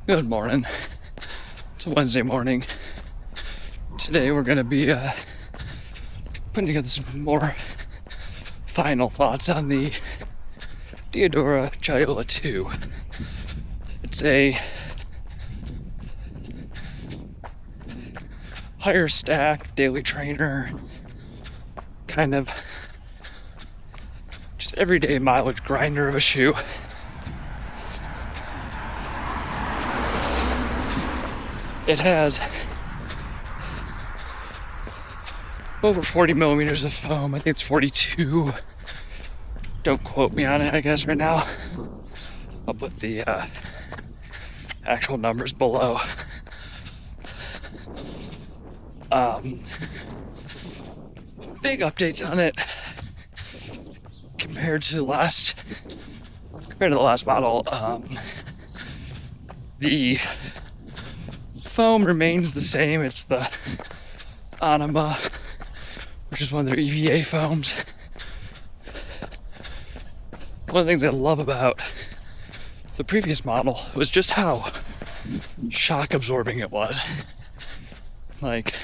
Good morning. It's a Wednesday morning. Today we're going to be putting together some more final thoughts on the Diadora Cellula 2. It's a higher stack, daily trainer, kind of just everyday mileage grinder of a shoe. It has over 40 millimeters of foam. I think it's 42. Don't quote me on it, I guess, right now. I'll put the actual numbers below. Big updates on it compared to the last model. The foam remains the same. It's the Anima, which is one of their EVA foams. One of the things I love about the previous model was just how shock absorbing it was. Like,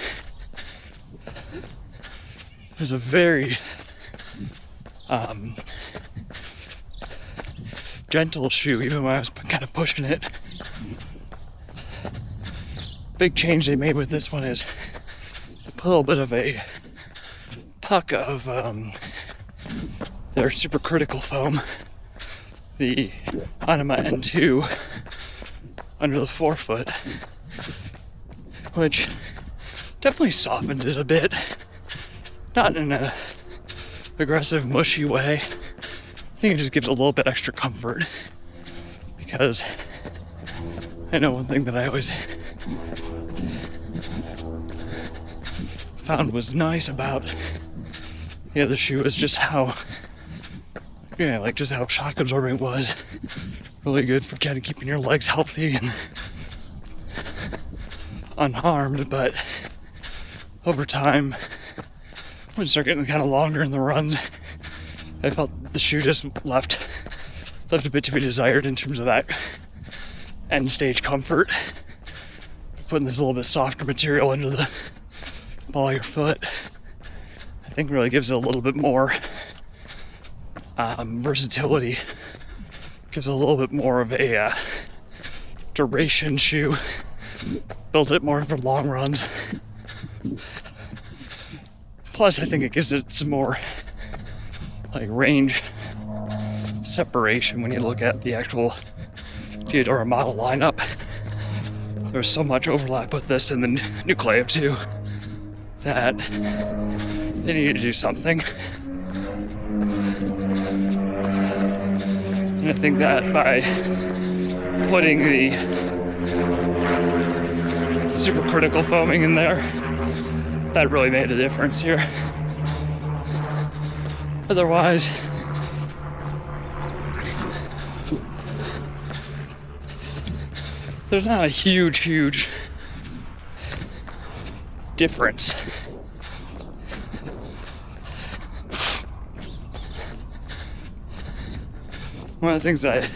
it was a very gentle shoe, even when I was kind of pushing it. Big change they made with this one is they put a little bit of a puck of their supercritical foam, the Anima N2, under the forefoot, which definitely softens it a bit. Not in an aggressive, mushy way. I think it just gives a little bit extra comfort, because I know one thing that I always found was nice about the other shoe is just how, just how shock absorbing it was. Really good for kind of keeping your legs healthy and unharmed, but over time, when you start getting kind of longer in the runs, I felt the shoe just left a bit to be desired in terms of that end stage comfort. Putting this little bit softer material into the ball of your foot, I think really gives it a little bit more versatility. Gives it a little bit more of a duration shoe. Builds it more for long runs. Plus, I think it gives it some more range separation when you look at the actual Diadora model lineup. There's so much overlap with this and the new Clio 2 that they needed to do something. And I think that by putting the supercritical foaming in there, that really made a difference here. Otherwise, there's not a huge difference. One of the things I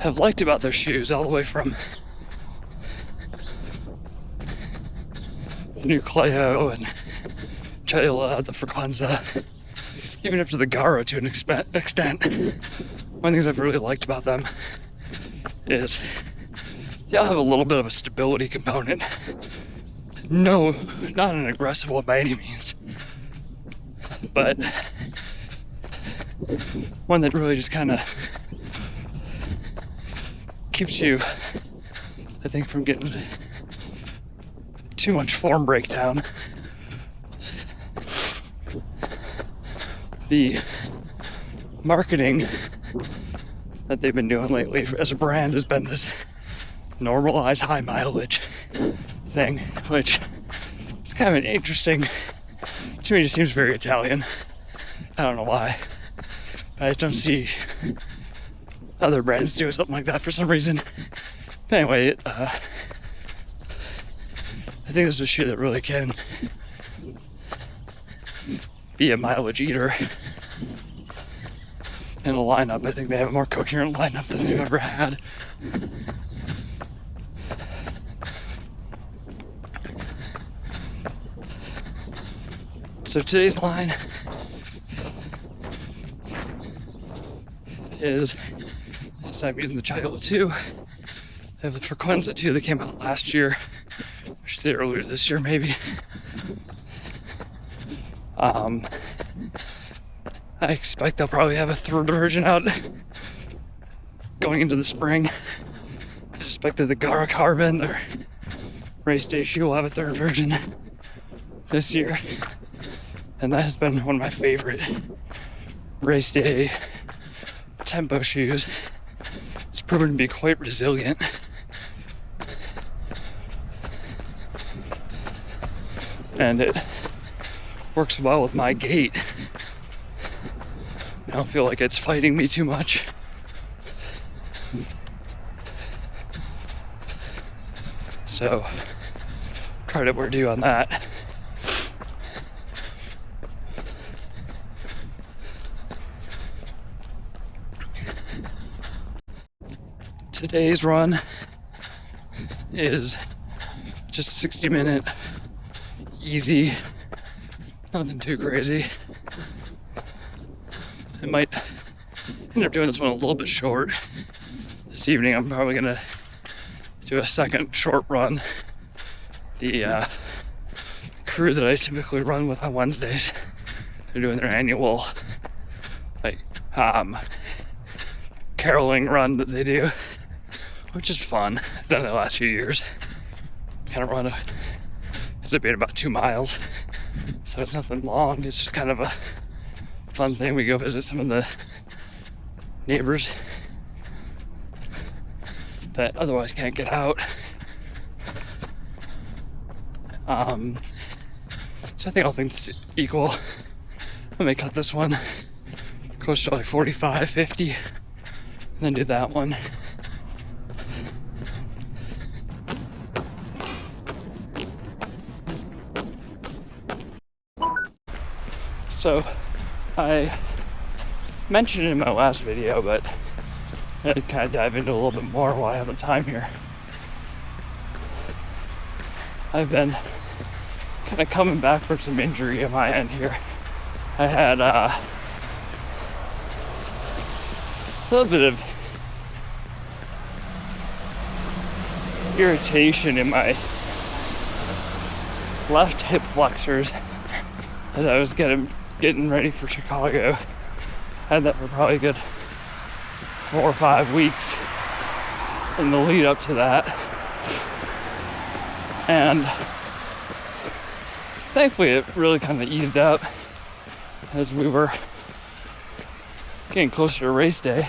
have liked about their shoes, all the way from the new Clio and Cellula, the Frequenza, even up to the Garo to an extent, one of the things I've really liked about them is they all have a little bit of a stability component. No, not an aggressive one by any means, but one that really just kind of keeps you, I think, from getting too much form breakdown. The marketing that they've been doing lately as a brand has been this normalized high mileage thing, which is kind of an interesting, to me, it just seems very Italian. I don't know why. I just don't see other brands doing something like that for some reason. But anyway, I think this is a shoe that really can be a mileage eater in a lineup. I think they have a more coherent lineup than they've ever had. So today's line is, so I'm using the Cellula 2. I have the Frequenza 2 that came out last year. I should say earlier this year, maybe. I expect they'll probably have a third version out going into the spring. I suspect that the Gara Carbon, their race day shoe, will have a third version this year. And that has been one of my favorite race day tempo shoes. It's proven to be quite resilient. And it works well with my gait. I don't feel like it's fighting me too much. So, credit where due on that. Today's run is just a 60-minute, easy, nothing too crazy. I might end up doing this one a little bit short. This evening I'm probably gonna do a second short run. The crew that I typically run with on Wednesdays, they're doing their annual caroling run that they do, which is fun. I've done it the last few years. Kind of run it's about 2 miles, so it's nothing long. It's just kind of a fun thing. We go visit some of the neighbors that otherwise can't get out. So I think all things equal, I may cut this one close to like 45, 50, and then do that one. So I mentioned it in my last video, but I'd kind of dive into a little bit more while I have the time here. I've been kind of coming back from some injury on my end here. I had a little bit of irritation in my left hip flexors as I was getting ready for Chicago. I had that for probably a good 4 or 5 weeks in the lead up to that. And thankfully it really kind of eased up as we were getting closer to race day.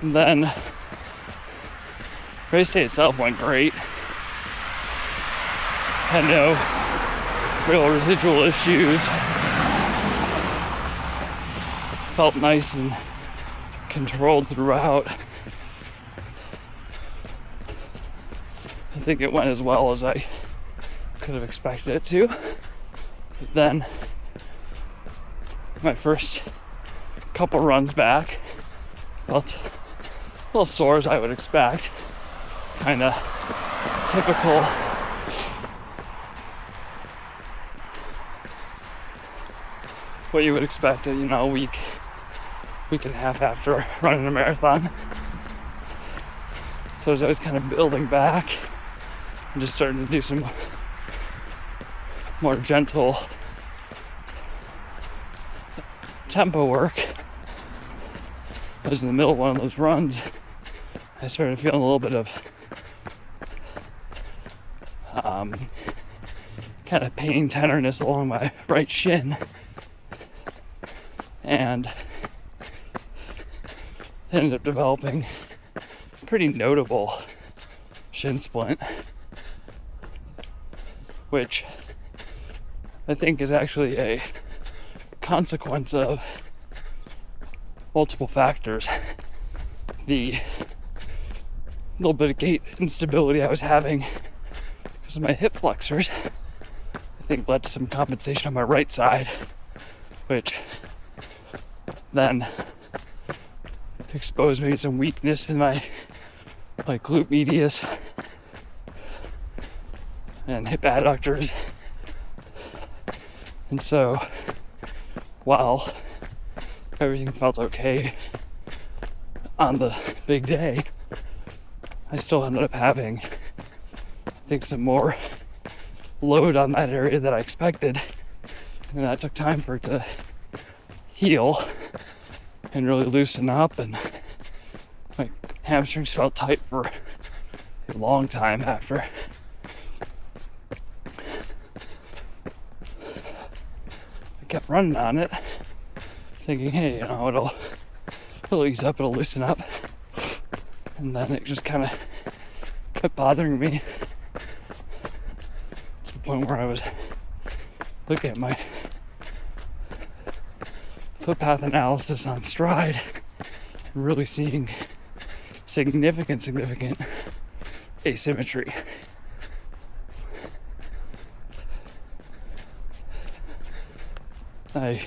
And then race day itself went great. Had no real residual issues. Felt nice and controlled throughout. I think it went as well as I could have expected it to. But then my first couple runs back felt a little sore, as I would expect. Kind of typical what you would expect, a week and a half after running a marathon. So as I was kind of building back and just starting to do some more gentle tempo work, I was in the middle of one of those runs. I started feeling a little bit of kind of pain, tenderness along my right shin, and ended up developing a pretty notable shin splint, which I think is actually a consequence of multiple factors. The little bit of gait instability I was having because of my hip flexors, I think, led to some compensation on my right side, which then exposed maybe some weakness in my glute medius and hip adductors, And so, while everything felt okay on the big day, I still ended up having, I think, some more load on that area that I expected. And that took time for it to heal and really loosen up, and my hamstrings felt tight for a long time after. I kept running on it, thinking, hey, it'll ease up, it'll loosen up. And then it just kind of kept bothering me to the point where I was looking at my footpath analysis on Stride and really seeing significant asymmetry. I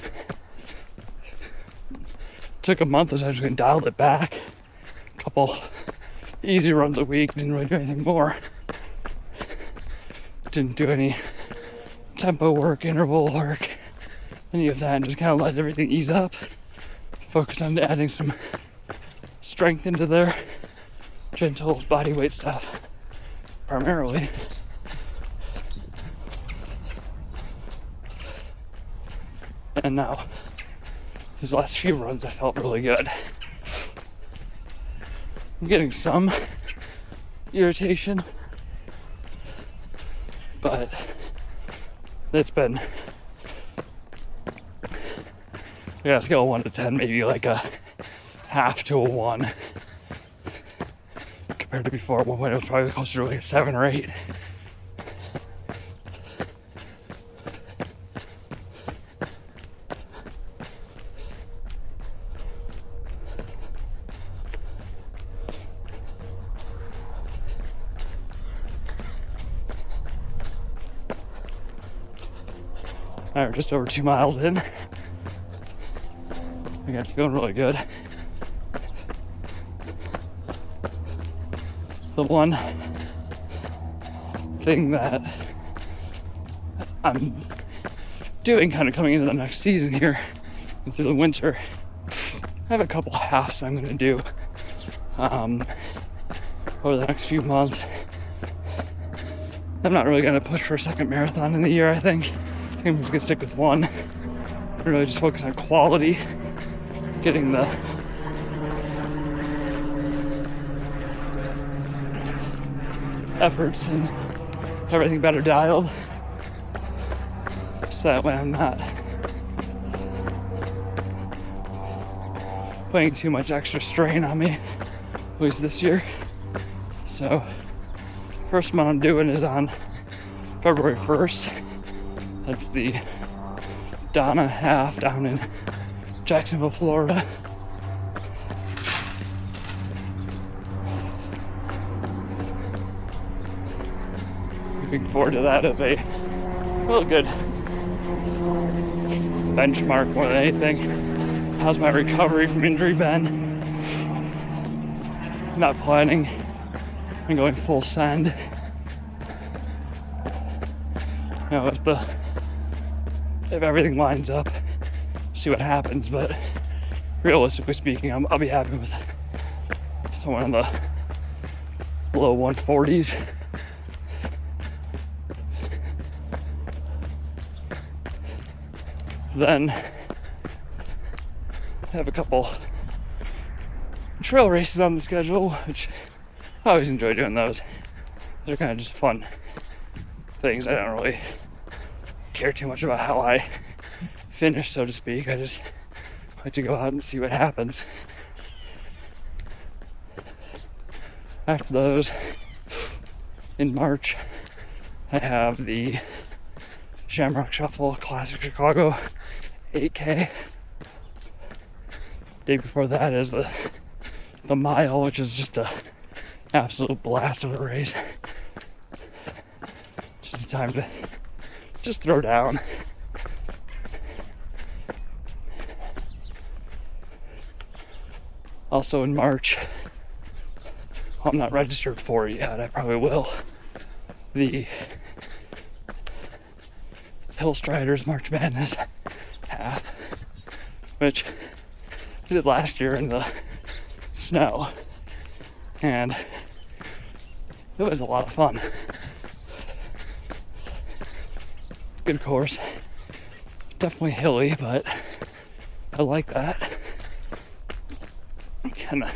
took a month essentially and dialed it back. A couple easy runs a week, didn't really do anything more. Didn't do any tempo work, interval work, any of that, and just kind of let everything ease up. Focus on adding some strength into their gentle body weight stuff, primarily. And now, these last few runs I felt really good. I'm getting some irritation, but it's been, yeah, scale of 1 to 10, maybe like a half to a 1. Compared to before, at one point it was probably closer to like a 7 or 8. Alright, we're just over 2 miles in. I got feeling really good. The one thing that I'm doing kind of coming into the next season here and through the winter, I have a couple halves I'm going to do over the next few months. I'm not really going to push for a second marathon in the year, I think. I'm just gonna stick with one and really just focus on quality, getting the efforts and everything better dialed, so that way I'm not putting too much extra strain on me, at least this year. So first one I'm doing is on February 1st. That's the Donna half down in Jacksonville, Florida. Looking forward to that as a real good benchmark more than anything. How's my recovery from injury been? Not planning on going full send. You know, if everything lines up, see what happens, but realistically speaking, I'll be happy with someone in the low 140s. Then I have a couple trail races on the schedule, which I always enjoy doing those. They're kind of just fun things. I don't really care too much about how I finish, so to speak. I just like to go out and see what happens. After those, in March, I have the Shamrock Shuffle Classic Chicago 8K. Day before that is the mile, which is just a absolute blast of a race. Just a time to just throw down. Also in March, I'm not registered for it yet, I probably will. The Hill Striders March Madness half, which I did last year in the snow, and it was a lot of fun. Good course, definitely hilly, but I like that. Kind of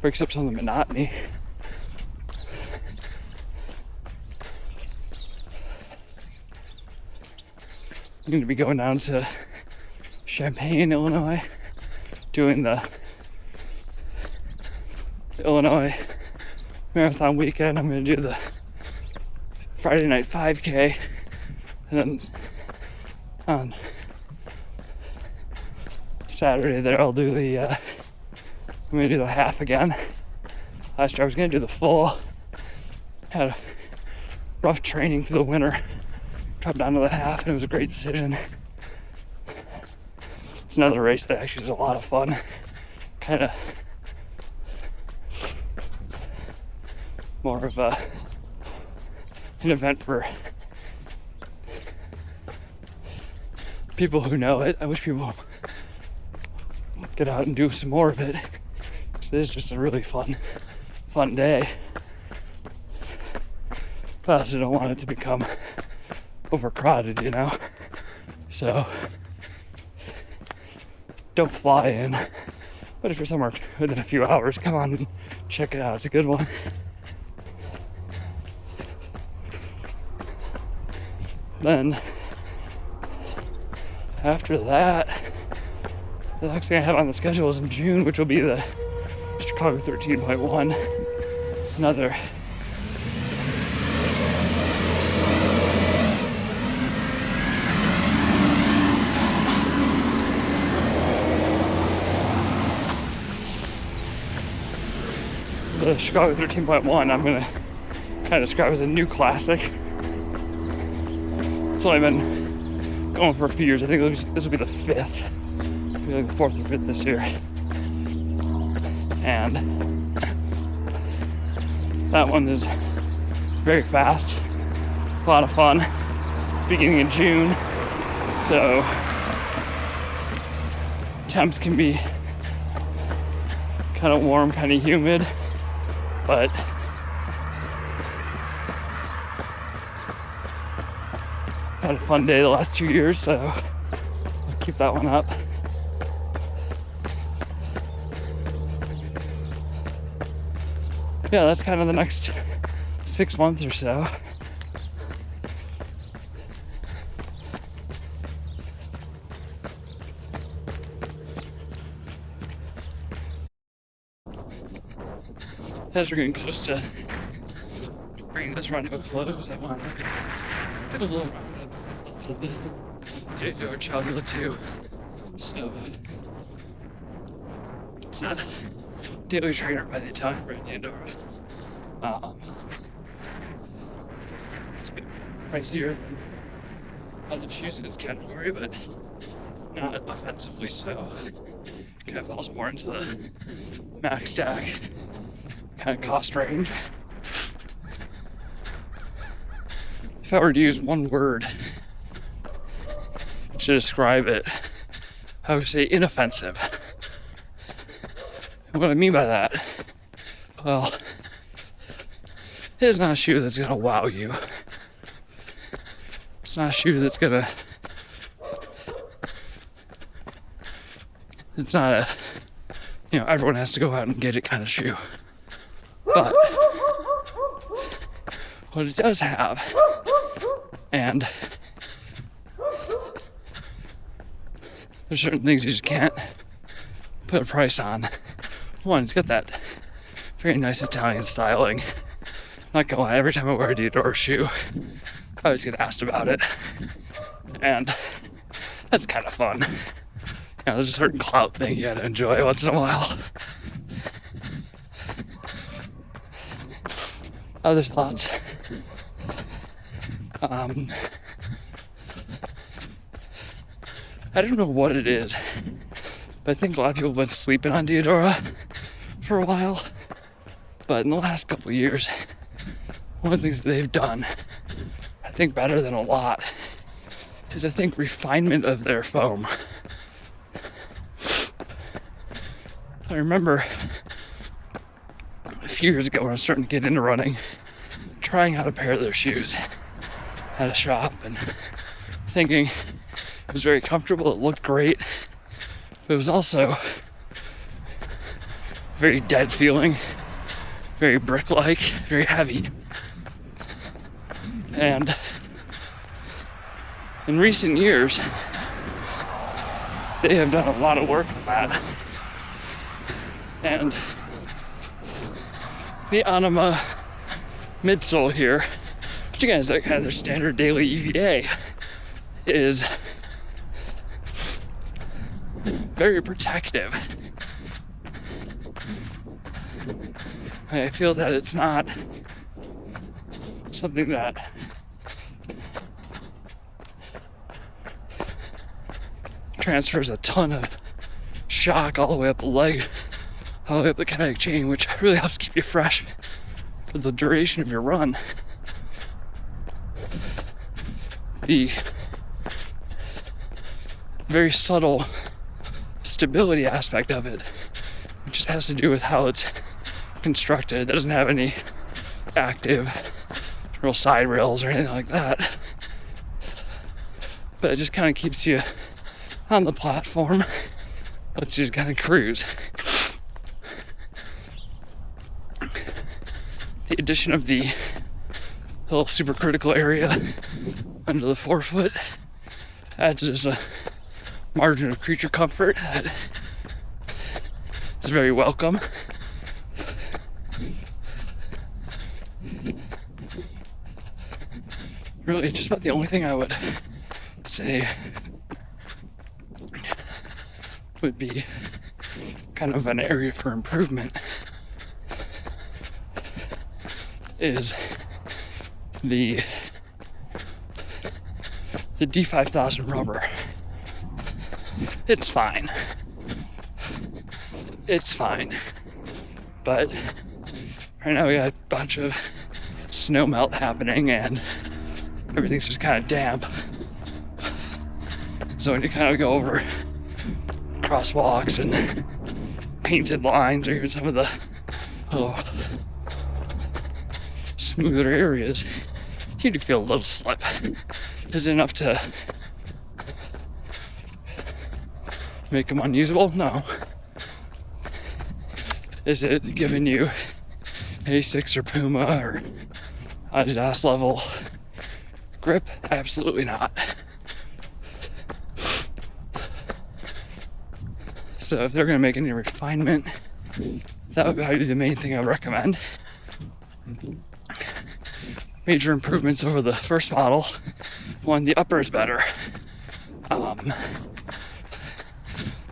breaks up some of the monotony. I'm going to be going down to Champaign, Illinois, doing the Illinois Marathon weekend. I'm going to do the Friday night 5K, and then on Saturday there I'll do the I'm going to do the half again. Last year I was going to do the full. Had a rough training through the winter. Dropped down to the half, and it was a great decision. It's another race that actually is a lot of fun. Kind of more of an event for people who know it. I wish people get out and do some more of it. It is just a really fun day. But I also don't want it to become overcrowded, you know? So don't fly in. But if you're somewhere within a few hours, come on and check it out. It's a good one. Then after that, the next thing I have on the schedule is in June, which will be the Chicago 13.1. Another the Chicago 13.1 I'm gonna kind of describe as a new classic. It's only been going for a few years. I think this will be the fifth. Maybe like the fourth or fifth this year. And that one is very fast, a lot of fun. It's beginning in June, so temps can be kind of warm, kind of humid, but had a fun day the last 2 years, so I'll keep that one up. Yeah, that's kind of the next 6 months or so. As we're getting close to bringing this run to a close, I want to get a little roundup of my thoughts on the Diadora Cellula 2. So, it's not daily trainer by the Italian brand Diadora. It's a bit pricier than other shoes in its category, but not offensively so. Kind of falls more into the max stack kind of cost range. If I were to use one word to describe it, I would say inoffensive. And what I mean by that, well, it is not a shoe that's gonna wow you. It's not a shoe that's gonna, it's not a, everyone has to go out and get it kind of shoe. But what it does have, and there's certain things you just can't put a price on. One, it's got that very nice Italian styling. Not gonna lie, every time I wear a Diadora shoe, I always get asked about it. And that's kind of fun. There's a certain clout thing you gotta enjoy once in a while. Other thoughts? I don't know what it is, but I think a lot of people have been sleeping on Diadora for a while. But in the last couple of years, one of the things that they've done, I think better than a lot, is, I think, refinement of their foam. I remember a few years ago when I was starting to get into running, trying out a pair of their shoes at a shop and thinking it was very comfortable, it looked great, but it was also very dead feeling, very brick-like, very heavy. And in recent years, they have done a lot of work on that. And the Anima midsole here, which again is like kind of their standard daily EVA, is very protective. I feel that it's not something that transfers a ton of shock all the way up the leg, all the way up the kinetic chain, which really helps keep you fresh for the duration of your run. The very subtle stability aspect of it, which just has to do with how it's constructed. It doesn't have any active real side rails or anything like that, but it just kind of keeps you on the platform, lets you kind of cruise. The addition of the little supercritical area under the forefoot adds just a margin of creature comfort that is very welcome. Really, just about the only thing I would say would be kind of an area for improvement is the D5000 rubber. It's fine. It's fine. But right now we got a bunch of snow melt happening and everything's just kind of damp. So when you kind of go over crosswalks and painted lines or even some of the little smoother areas, you do feel a little slip. Is it enough to make them unusable? No. Is it giving you Asics or Puma or Adidas level grip? Absolutely not. So if they're going to make any refinement, that would probably be the main thing I would recommend. Major improvements over the first model. One, the upper is better.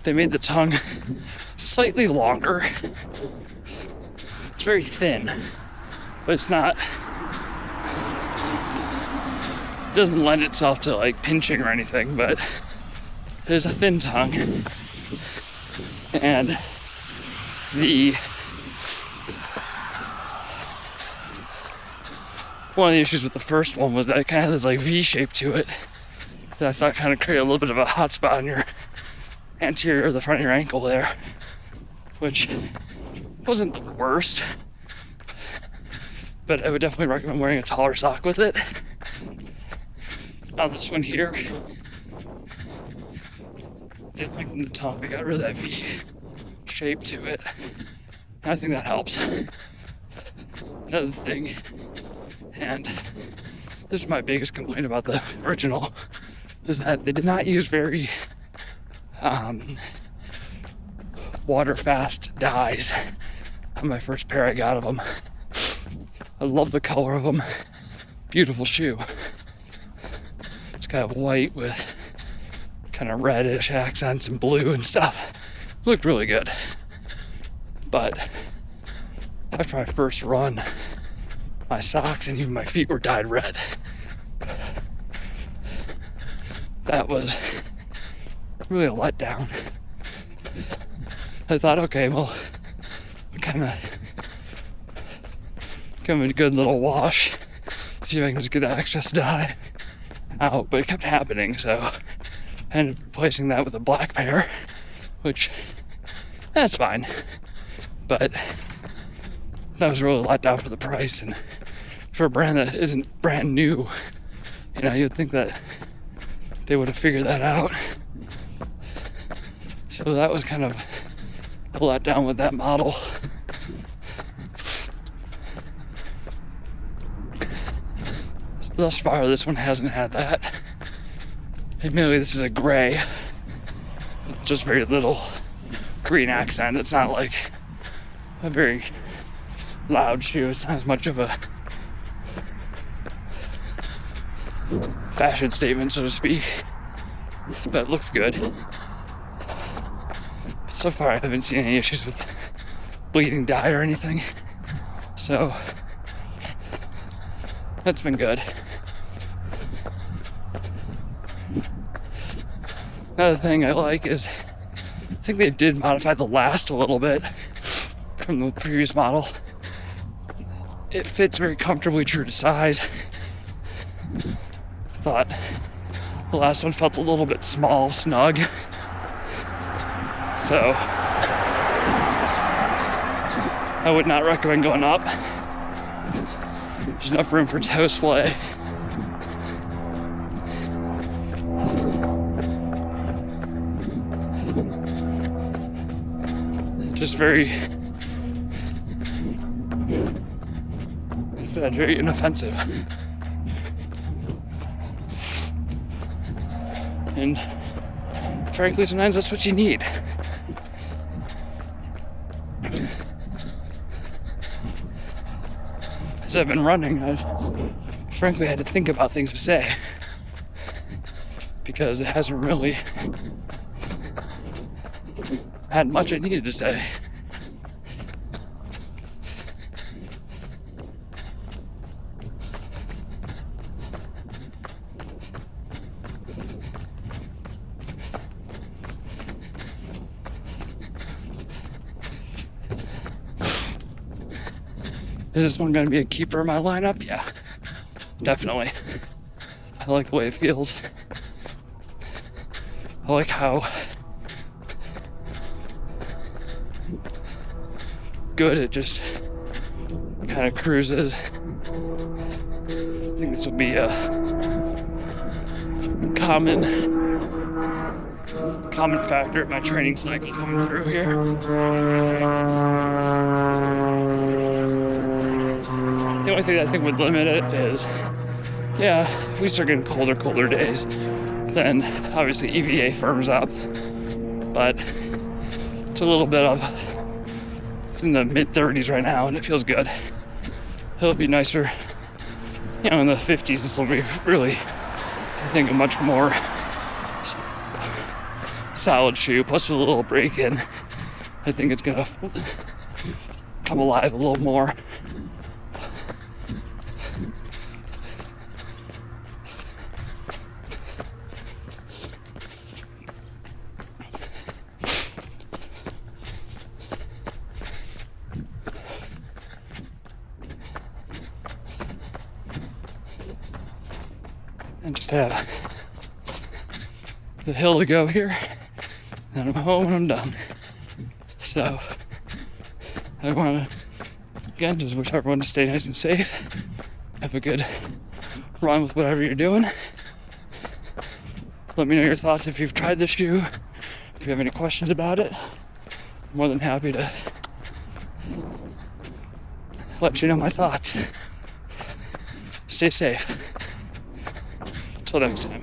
They made the tongue slightly longer. It's very thin, but it's not. It doesn't lend itself to like pinching or anything, but there's a thin tongue. And one of the issues with the first one was that it kind of had this like V shape to it that I thought kind of created a little bit of a hot spot on your anterior or the front of your ankle there, which wasn't the worst, but I would definitely recommend wearing a taller sock with it. On this one here, they lengthened the tongue, they got rid of that V shape to it. And I think that helps. Another thing, and this is my biggest complaint about the original, is that they did not use very water fast dyes on my first pair I got of them. I love the color of them. Beautiful shoe. It's kind of white with kind of reddish accents and blue and stuff. Looked really good. But after my first run, my socks and even my feet were dyed red. That was really a letdown. I thought, okay, well, kind of give them a good little wash, see if I can just get the excess dye out, but it kept happening, so I ended up replacing that with a black pair, which, that's fine. But that was really a let down for the price, and for a brand that isn't brand new, you know, you'd think that they would have figured that out. So that was kind of a letdown with that model. So thus far, this one hasn't had that. Admittedly, this is a gray, with just very little green accent. It's not like a very loud shoe. It's not as much of a fashion statement, so to speak, but it looks good. But so far, I haven't seen any issues with bleeding dye or anything, so that's been good. Another thing I like is I think they did modify the last a little bit from the previous model. It fits very comfortably true to size. I thought the last one felt a little bit small, snug. So I would not recommend going up. There's enough room for toe splay. Just very, I said, very inoffensive. And frankly, sometimes that's what you need. As I've been running, I've frankly had to think about things to say, because it hasn't really had much I needed to say. Is this one going to be a keeper in my lineup? Yeah, definitely. I like the way it feels. I like how good it just kind of cruises. I think this will be a common factor in my training cycle coming through here. The only thing I think would limit it is, yeah, if we start getting colder days, then obviously EVA firms up. But it's a little bit of, it's in the mid-30s right now, and it feels good. It'll be nicer, you know, in the 50s. This will be really, I think, a much more solid shoe. Plus, with a little break in, I think it's gonna come alive a little more. And just have the hill to go here, then I'm home and I'm done. So I want to, again, just wish everyone to stay nice and safe. Have a good run with whatever you're doing. Let me know your thoughts if you've tried this shoe. If you have any questions about it, I'm more than happy to let you know my thoughts. Stay safe. Till next time.